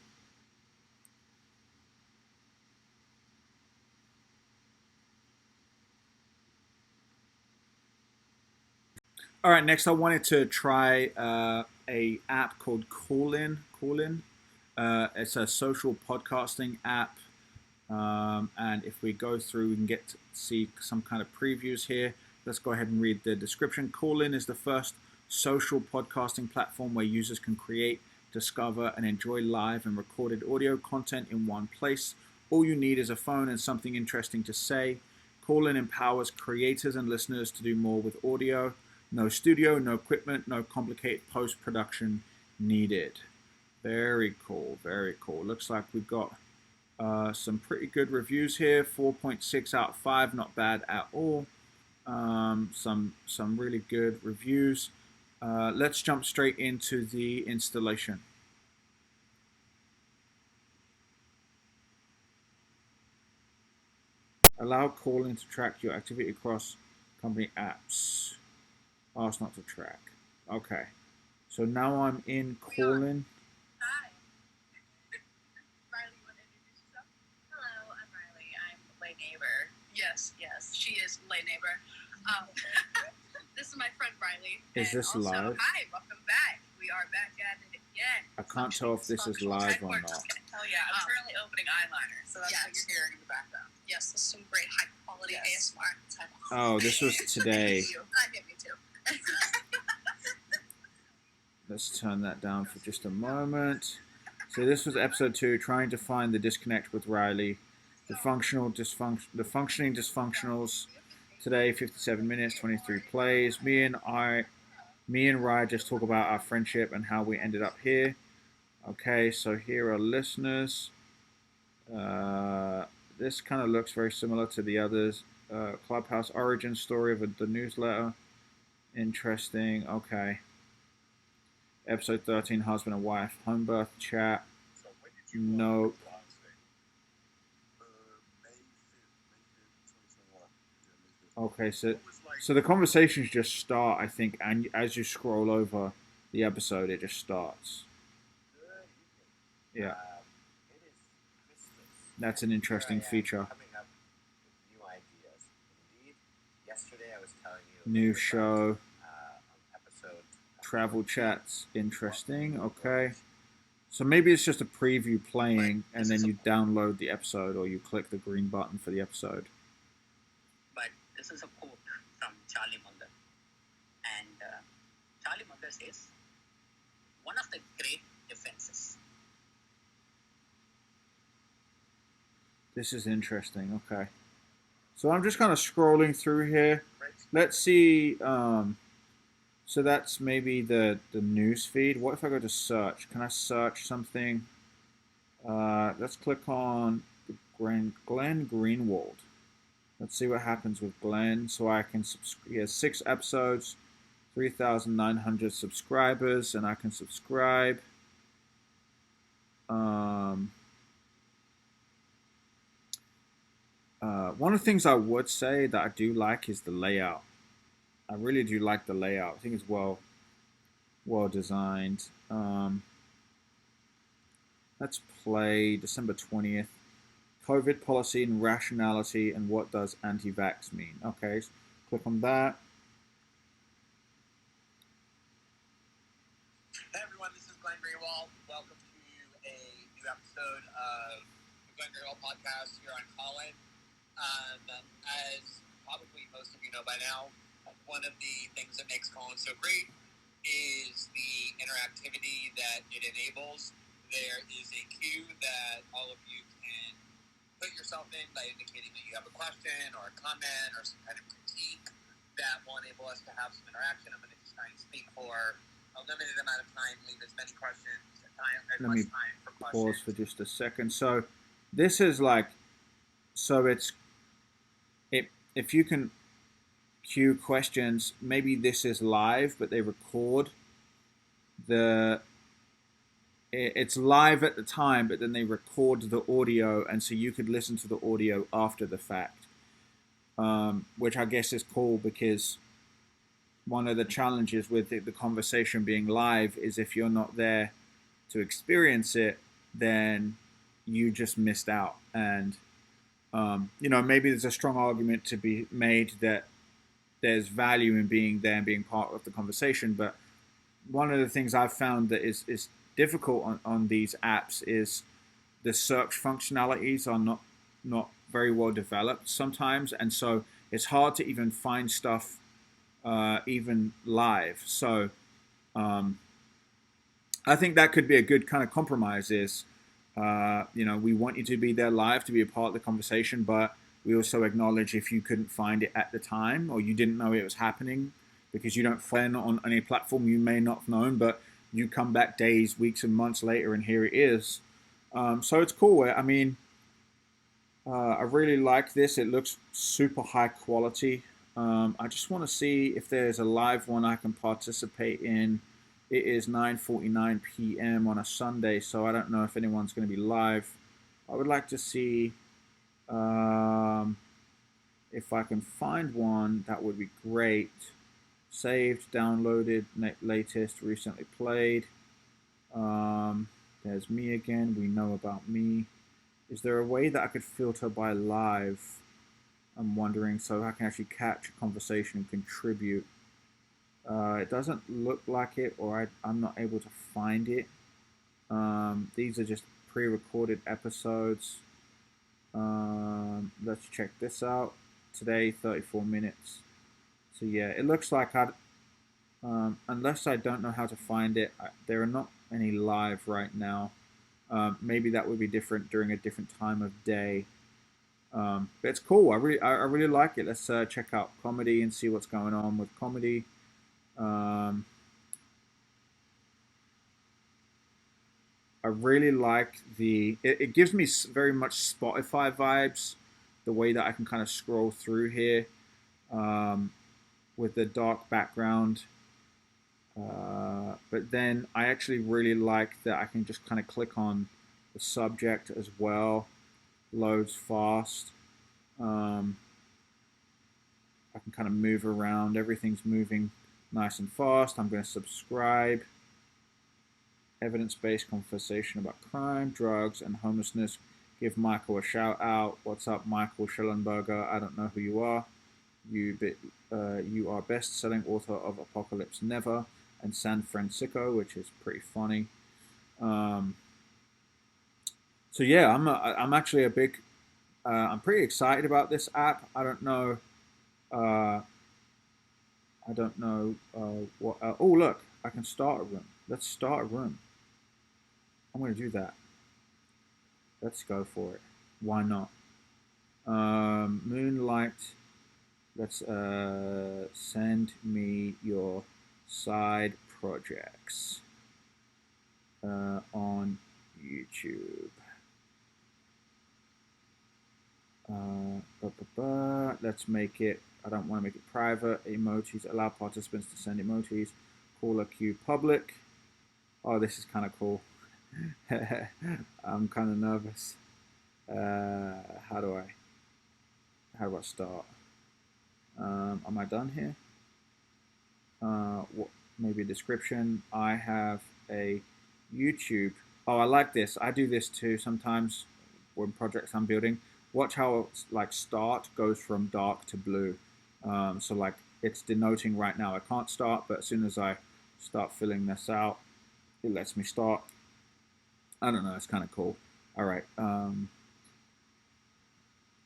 All right, next I wanted to try a app called Callin. It's a social podcasting app. And if we go through, we can get to see some kind of previews here. Let's go ahead and read the description. Callin is the first social podcasting platform where users can create, discover, and enjoy live and recorded audio content in one place. All you need is a phone and something interesting to say. Callin empowers creators and listeners to do more with audio. No studio, no equipment, no complicated post-production needed. Very cool, very cool. Looks like we've got some pretty good reviews here. 4.6 out of 5, not bad at all. Some really good reviews. Let's jump straight into the installation. Allow Callin to track your activity across company apps. Ask not to track. Okay. So now I'm in Callin. Hi. Riley, you want to introduce yourself? Hello, I'm Riley. I'm Lay Neighbor. Yes, she is Lay Neighbor. This is my friend Riley. Is this also, live? Hi, welcome back. We are back at it again. I can't tell if this is live or not. Oh yeah, I'm currently opening eyeliner, so that's what you're hearing in the background. Yes, this is some great high quality ASMR. Oh, this was today. I get me too. Let's turn that down for just a moment. So this was episode 2, trying to find the disconnect with Riley. The functioning dysfunctionals. Today, 57 minutes, 23 plays. Me and Rai just talk about our friendship and how we ended up here. Okay, so here are listeners. This kind of looks very similar to the others. Clubhouse origin story of the newsletter. Interesting. Okay. Episode 13, husband and wife, home birth chat. Nope. Okay, so the conversations just start, I think, and as you scroll over the episode, it just starts. Yeah. That's an interesting feature. New show. Travel chats, interesting. Okay. So maybe it's just a preview playing, and then you download the episode, or you click the green button for the episode. But this is a quote from Charlie Munger. And Charlie Munger says, one of the great defenses. This is interesting. Okay. So I'm just kind of scrolling through here. Let's see. So that's maybe the news feed. What if I go to search? Can I search something? Let's click on Glenn Greenwald. Let's see what happens with Glenn. So I can subscribe. He has 6 episodes, 3,900 subscribers, and I can subscribe. One of the things I would say that I do like is the layout. I really do like the layout. I think it's well well designed. Let's play December 20th. COVID policy and rationality, and what does anti-vax mean? Okay, so click on that. Hey everyone, this is Glenn Greenwald. Welcome to a new episode of the Glenn Greenwald podcast here on Callin. As probably most of you know by now, one of the things that makes Callin so great is the interactivity that it enables. There is a queue that all of you can put yourself in by indicating that you have a question or a comment or some kind of critique that will enable us to have some interaction. I'm going to just try and speak for a limited amount of time, leave as many questions, as much time for questions. Pause for just a second. So this is like, so if you can queue questions, maybe this is live, but they record it's live at the time, but then they record the audio, and so you could listen to the audio after the fact, which I guess is cool, because one of the challenges with the conversation being live is if you're not there to experience it, then you just missed out. And maybe there's a strong argument to be made that there's value in being there and being part of the conversation, but one of the things I've found that is difficult on these apps is the search functionalities are not very well developed sometimes, and so it's hard to even find stuff even live. So I think that could be a good kind of compromise is we want you to be there live to be a part of the conversation, but we also acknowledge if you couldn't find it at the time or you didn't know it was happening because you don't find it on any platform you may not have known, but you come back days, weeks, and months later, and here it is. So it's cool. I mean, I really like this. It looks super high quality. I just want to see if there's a live one I can participate in. It is 9:49 p.m. on a Sunday, so I don't know if anyone's going to be live. I would like to see if I can find one. That would be great. Saved, downloaded, latest, recently played. There's me again. We know about me. Is there a way that I could filter by live? I'm wondering, so I can actually catch a conversation and contribute. It doesn't look like it, or I'm not able to find it. These are just pre-recorded episodes. Let's check this out. Today, 34 minutes. So yeah, it looks like unless I don't know how to find it, there are not any live right now. Maybe that would be different during a different time of day. But it's cool. I really like it. Let's check out comedy and see what's going on with comedy. I really like it gives me very much Spotify vibes, the way that I can kind of scroll through here with the dark background. But then I actually really like that I can just kind of click on the subject as well. Loads fast. I can kind of move around. Everything's moving nice and fast. I'm going to subscribe. Evidence-based conversation about crime, drugs, and homelessness. Give Michael a shout out. What's up, Michael Schellenberger? I don't know who you are. You are best-selling author of Apocalypse Never and San Francisco, which is pretty funny. So yeah, I'm actually a big. I'm pretty excited about this app. I don't know. What. Oh look, I can start a room. Let's start a room. I'm going to do that. Let's go for it. Why not? Moonlight. Let's send me your side projects on YouTube. Let's make it. I don't want to make it private. Emojis. Allow participants to send emojis. Caller queue public. Oh, this is kind of cool. I'm kind of nervous. How do I start? Am I done here? maybe a description. I have a YouTube. Oh, I like this. I do this too sometimes when projects I'm building. Watch how like start goes from dark to blue. So like it's denoting right now I can't start, but as soon as I start filling this out, it lets me start. I don't know. It's kind of cool. All right.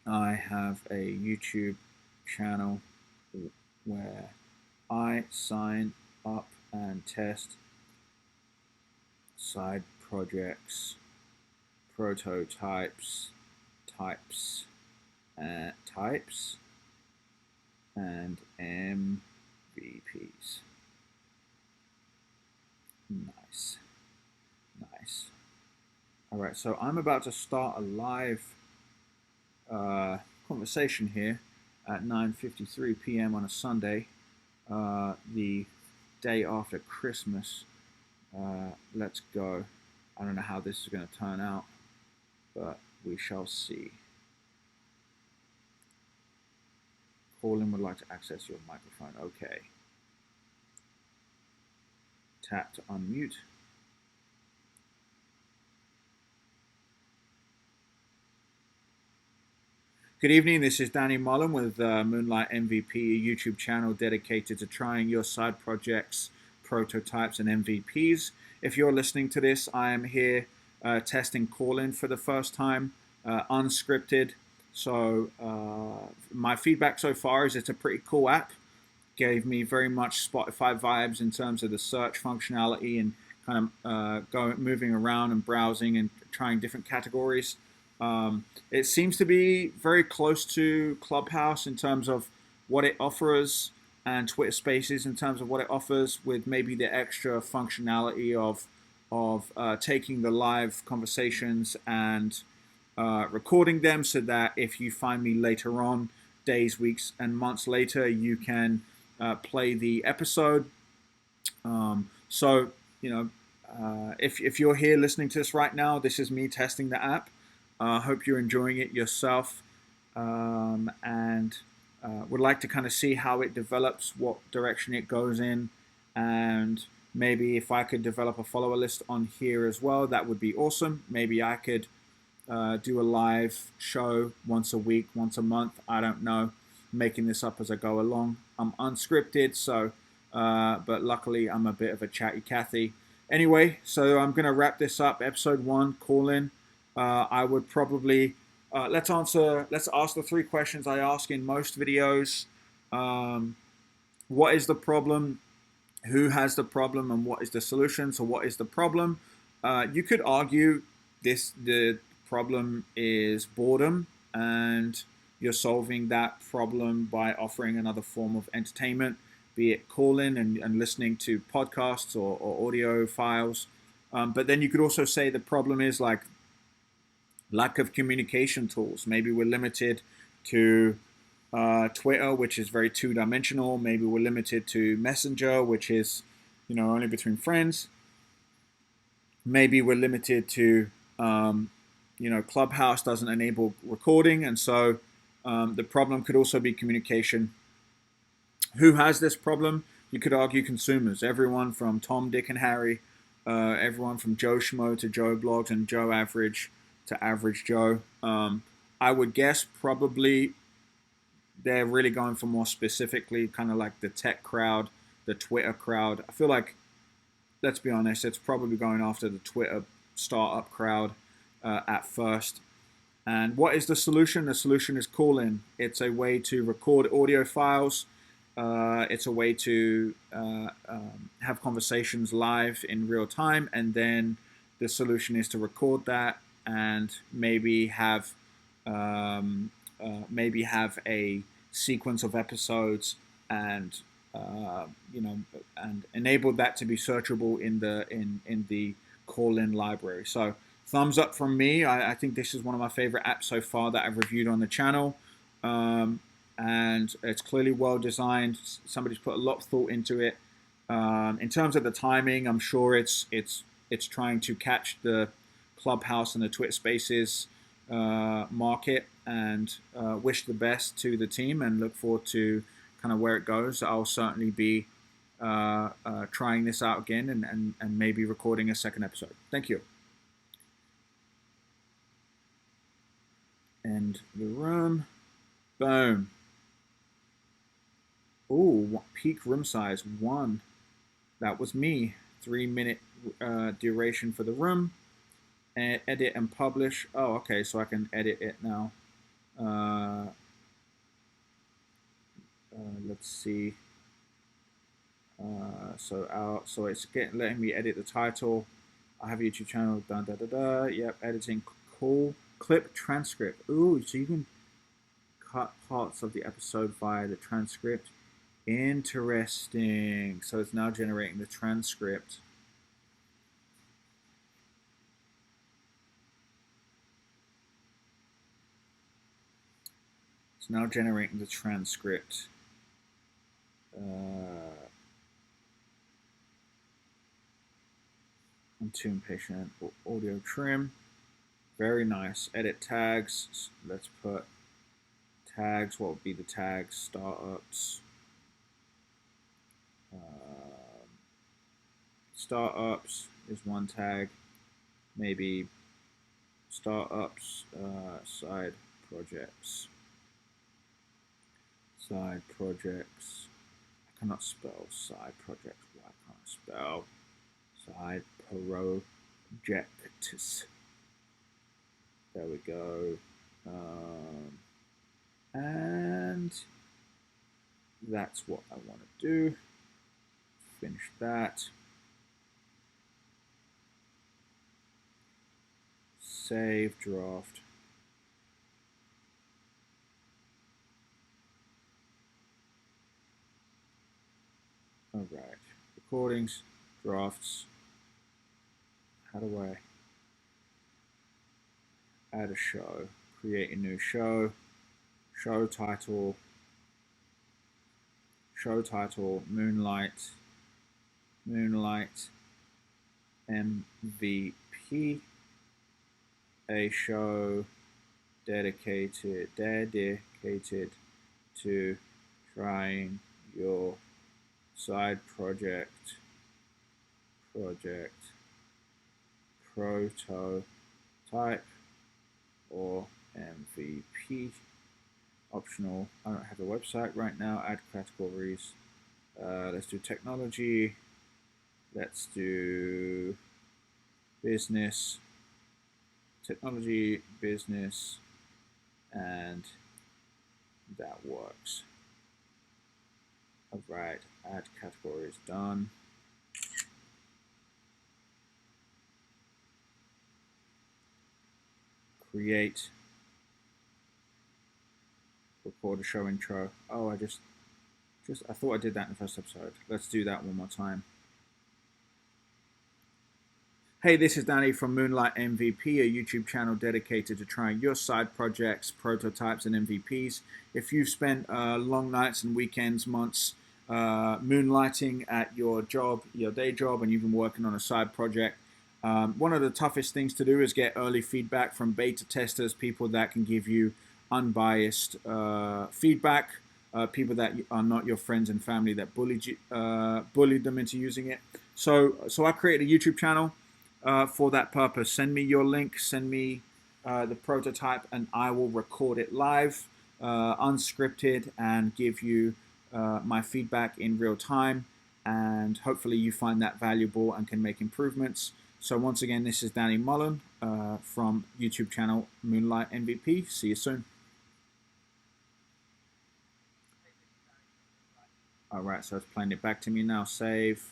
I have a YouTube channel where I sign up and test side projects, prototypes, types, and MVPs. Nice. Nice. All right, so I'm about to start a live conversation here at 9:53 p.m. on a Sunday, the day after Christmas. Let's go. I don't know how this is going to turn out, but we shall see. Callin would like to access your microphone. Okay. Tap to unmute. Good evening, this is Danny Mullen with Moonlight MVP, a YouTube channel dedicated to trying your side projects, prototypes, and MVPs. If you're listening to this, I am here testing Callin for the first time, unscripted. So my feedback so far is it's a pretty cool app. Gave me very much Spotify vibes in terms of the search functionality and kind of moving around and browsing and trying different categories. It seems to be very close to Clubhouse in terms of what it offers and Twitter Spaces in terms of what it offers, with maybe the extra functionality of taking the live conversations and recording them, so that if you find me later on, days, weeks, and months later, you can play the episode. So, you know, if you're here listening to this right now, this is me testing the app. Hope you're enjoying it yourself, and would like to kind of see how it develops, what direction it goes in, and maybe if I could develop a follower list on here as well, that would be awesome. Maybe I could do a live show once a week, once a month. I don't know. Making this up as I go along. I'm unscripted, so but luckily I'm a bit of a chatty Cathy. Anyway, so I'm going to wrap this up. Episode 1, Callin. I would probably let's ask the 3 questions I ask in most videos. What is the problem? Who has the problem? And what is the solution? So what is the problem? You could argue the problem is boredom, and you're solving that problem by offering another form of entertainment, be it calling and listening to podcasts or audio files. But then you could also say the problem is like lack of communication tools. Maybe we're limited to Twitter, which is very two-dimensional. Maybe we're limited to Messenger, which is, you know, only between friends. Maybe we're limited to, you know, Clubhouse doesn't enable recording, and so the problem could also be communication. Who has this problem? You could argue consumers. Everyone from Tom, Dick, and Harry, everyone from Joe Schmo to Joe Blogs and Joe Average to Average Joe. I would guess probably they're really going for more specifically kind of like the tech crowd, the Twitter crowd. I feel like, let's be honest, it's probably going after the Twitter startup crowd at first. And what is the solution? The solution is Callin. It's a way to record audio files. It's a way to have conversations live in real time, and then the solution is to record that and maybe have a sequence of episodes, and you know, and enable that to be searchable in the Callin library. So thumbs up from me. I think this is one of my favorite apps so far that I've reviewed on the channel. And it's clearly well designed. Somebody's put a lot of thought into it. In terms of the timing, I'm sure it's trying to catch the Clubhouse and the Twitter Spaces market, and wish the best to the team and look forward to kind of where it goes. I'll certainly be trying this out again and maybe recording a second episode. Thank you. End the room. Boom. Ooh, peak room size 1. That was me. 3-minute duration for the room. And edit and publish. Oh, okay, so I can edit it now. Let's see. So it's letting me edit the title. I have a YouTube channel. Yep, editing. Cool. Clip transcript. Ooh, so you can cut parts of the episode via the transcript. Interesting. So it's now generating the transcript. It's now generating the transcript. I'm too impatient. Audio trim. Very nice. Edit tags. Let's put tags. What would be the tags? Startups. Startups is one tag. Maybe startups, side projects. Side projects. I cannot spell side projects. Why can't I spell side projects? There we go. And that's what I want to do. Finish that. Save draft. All right. Recordings, drafts. How do I add a show? Create a new show. Show title. Show title, Moonlight MVP. A show dedicated to trying your side project prototype or MVP. Optional. I don't have a website right now. Add categories. Let's do technology. Let's do business. Technology, business, and that works. All right. Add categories. Done. Create. Record a show intro. Oh, I thought I did that in the first episode. Let's do that one more time. Hey, this is Danny from Moonlight MVP, a YouTube channel dedicated to trying your side projects, prototypes, and MVPs. If you've spent long nights and weekends, months moonlighting at your job, your day job, and you've been working on a side project, one of the toughest things to do is get early feedback from beta testers, people that can give you unbiased feedback, people that are not your friends and family that bullied them into using it. So I created a YouTube channel for that purpose. Send me your link, send me the prototype, and I will record it live, unscripted, and give you my feedback in real time. And hopefully you find that valuable and can make improvements. So once again, this is Danny Mullen from YouTube channel Moonlight MVP. See you soon. All right, so it's playing it back to me now. Save.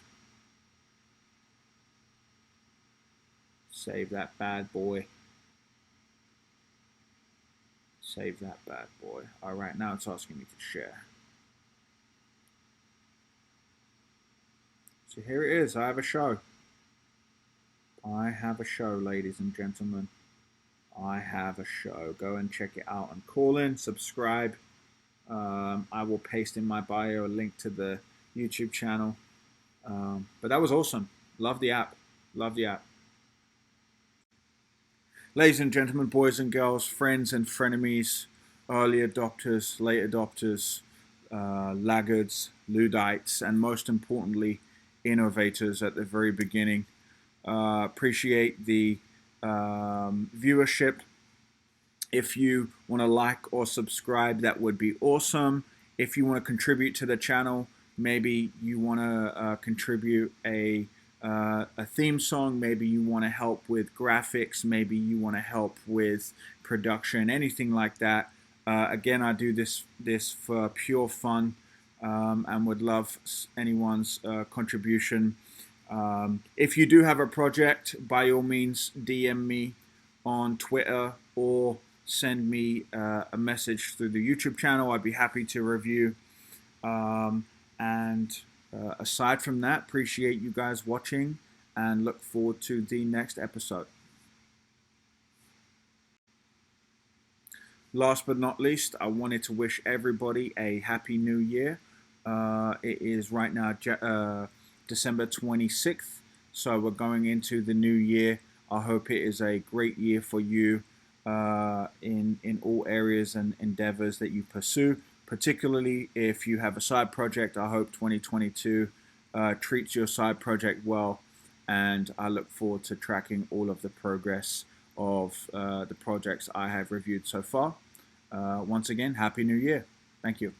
Save that bad boy. Save that bad boy. All right, now it's asking me to share. So here it is. I have a show. I have a show, ladies and gentlemen. I have a show. Go and check it out on Callin. Subscribe. I will paste in my bio a link to the YouTube channel. But that was awesome. Love the app. Love the app. Ladies and gentlemen, boys and girls, friends and frenemies, early adopters, late adopters, laggards, Luddites, and most importantly, innovators at the very beginning. Appreciate the viewership. If you want to like or subscribe, that would be awesome. If you want to contribute to the channel, maybe you want to contribute a theme song, maybe you want to help with graphics, maybe you want to help with production, anything like that. Again, I do this for pure fun, and would love anyone's contribution. If you do have a project, by all means, DM me on Twitter or send me a message through the YouTube channel. I'd be happy to review. Aside from that, appreciate you guys watching and look forward to the next episode. Last but not least, I wanted to wish everybody a happy new year. It is right now December 26th, so we're going into the new year. I hope it is a great year for you in all areas and endeavors that you pursue. Particularly if you have a side project, I hope 2022 treats your side project well, and I look forward to tracking all of the progress of the projects I have reviewed so far. Once again, Happy New Year. Thank you.